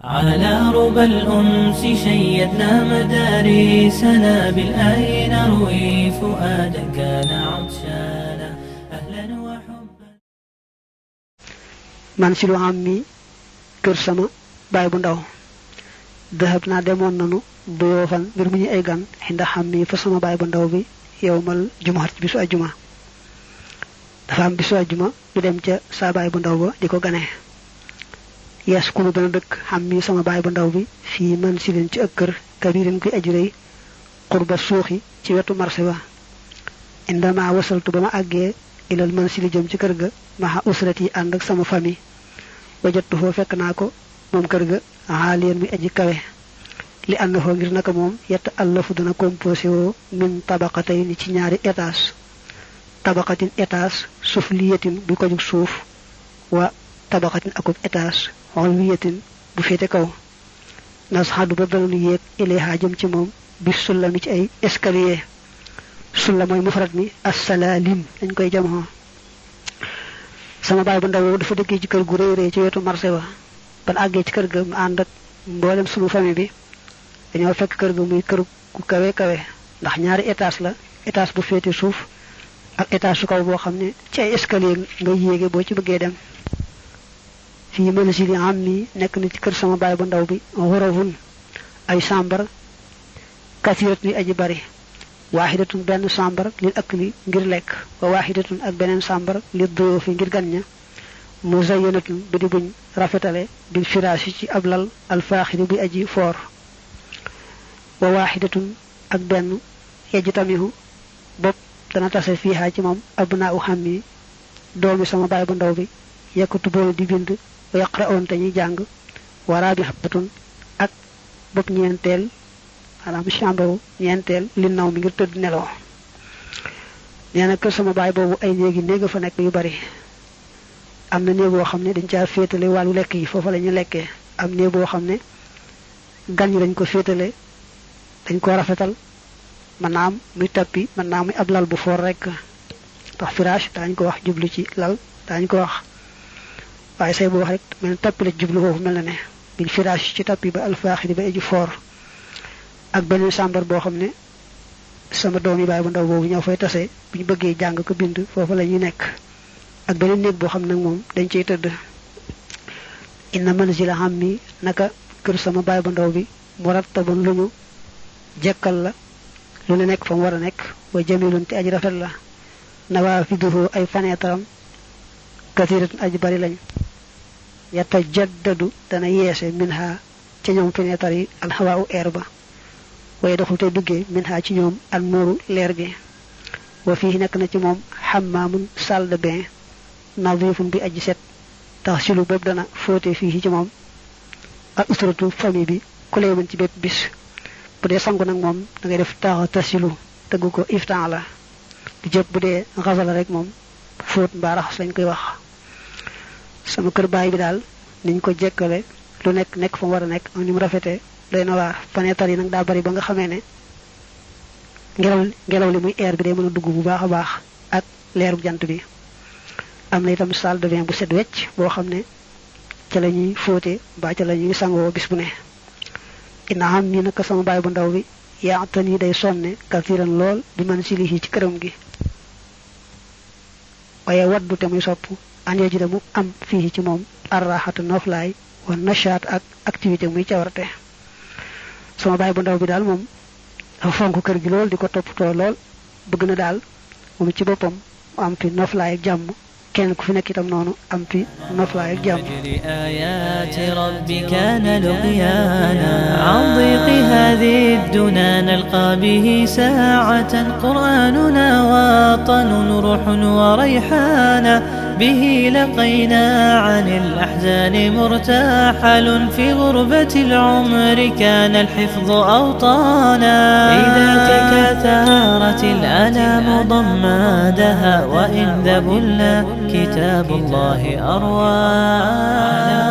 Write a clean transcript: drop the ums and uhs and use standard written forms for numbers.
على ربى الأنس شيدنا مدارسنا بالآي نروي فؤادا كان عطشانا أهلا وحبا man si lu am mi kër sama baay bu ndaw dahab naa demoon nanu bu yoofan mbir mu ñu ay gan xinda xam mi fa sama baay bu ndaw bi yowmal jumaat ci bisu ajjuma dafa am bisu ajjuma ñu dem ca saa baay bu ndaw ba di ko gane yes kunu dana dëkk xam mi sama baay bu ndaw bi fii man si leen ci ak kër kabirin kuy aju rëy xurba suuxi ci wetu marché ba indama wasaltu ba ma àggee ilal man si li jëm ci kër ga maxa usrati ànd ak sama famille wajatu foo fekk naa ko moom kër ga xaaliyeen muy aji kawe li ànd foo ngir naka moom yett àllafu dana composé woo min tabaqatay ni ci ñaari étage tabaqatin étage suuf liyetin bu ko jug suuf wa tabaqatin akub étage xool wiyetin bu féete kaw nas xaddu ba danañu yéeg ilayha jëm ci moom bi sullami ci ay escalier sulla mooy mufrad mi assalalim dañ koy jamoo sama baay bu ndaw dafa dëkkee ci kër gu rëy rëy ci wetu marché ba ban àggee ci kër ga mu ànd ak mboolem sunu famille bi dañoo fekk kër ga muy kër gu kawe kawe ndax ñaari étage la étage bu féete suuf ak étage su kaw boo xam ne ci ay escalier nga yéege boo ci bëggee dem fii manzili am mi nekk na ci kër sama baay bu ndaw bi xurawun ay sambar kasirat ni aji bari waaxidatun benn sambar lil akli ngir lekk wa waaxidatun ak beneen sambar li duyoofi ngir gan ña muzayyanatun bi di buñ rafetale bil firaasi ci ab lal alfaaxiri bi aji foor wa waaxidatun ak benn yejj tamihu bopp dana tase fiihaa ci moom abnaa u xam mi doomi sama baay bu ndaw bi yekkatu boona di bind wa yaqra'oon te ñuy jàng waraa bi xabatun ak bopp ñeenteel maanaam chambre ñeenteel li naw mi ngir tëdd nelaw nee na kër sama baay boobu ay néega fa nekk yu bari am na néeg boo xam ne dañ caa féetale wàllu lekk yi foofa la ñu lekkee am néeg boo xam ne gan ñi dañ ko féetale dañ ko rafetal mën naa am muy tappi mën naa muy ab lal bu foor rek ndax firaash daañ ko wax jublu ci lal daañ ko wax waaye say bu wax rek mel ne tappi la ci jublu foofu mel na ne bil firaash ci tappi ba alfaaxiri ba aji foor ak beneen sambar boo xam ne sama doom yi baay bu ndaw boobu ñoo fay tase bu ñu bëggee jàng ko bind foofu la ñuy nekk ak beneen néeg boo xam nag moom dañ cey tëdd inna manzila xam mi naka kër sama baay bu ndaw bi murattabun lu ñu jekkal la lu ne nekk fa mu war a nekk wa jamilun te aji rafet la nawaafiduhu ay faneetaram kasiratun aji bari lañ yatajaddadu dana yeese minha ca ñoom faneetar yi alxawaa u air ba waaye doxul tey duggee min ha ci ñoom al nooru leer gi wa fii nekk na ci moom xammaamun salle de bain nadifun bi aji set tax silu boobu dana fóote fii ci moom al usratu famille bi ku lay mën ci bépp bis bu dee sangu nag moom da ngay def tax tasilu tëgg ko iftan la di jëpp bu dee xasala rek moom fóot mbaa raxas lañ koy wax sama kër baay bi daal niñ ko jekkale lu nekk fa mu war a nekk ni mu rafetee doy na waar fenêtre yi nag daa bari ba nga xamee ne ngelaw li muy air bi day mën a dugg bu baax a baax ak leeru jant bi am na itam salle de bain bu set wecc boo xam ne ca la ñuy fóote ba ca la ñuy sangoo bis bu ne ina xam ni naka sama baay bu ndaw bi yaatan yi day sonne kasiran lool bi man silihi ci këram gi waaye waddu te muy sopp andee ji mu am fii ci moom arraxatu noflaay wa nashaat ak activité muy cawarte sama baay bu ndaw bi daal moom dafa fonk kër gi lool di ko toppatoo lool bëgg na daal moom ci boppam mu am fi noflaay ak jàmm kenn ku fi nekk itam noonu am fi noflaay ak jàmm آيات ربي كان لقيانا عن ضيق هذه الدنا نلقى به ساعة قرآننا وطن روح وريحانا به لقينا عن الأحزان مرتاحل في غربة العمر كان الحفظ أوطانا إذا تكاثرت الآلام ضمادها وإن ذبلنا كتاب الله أروانا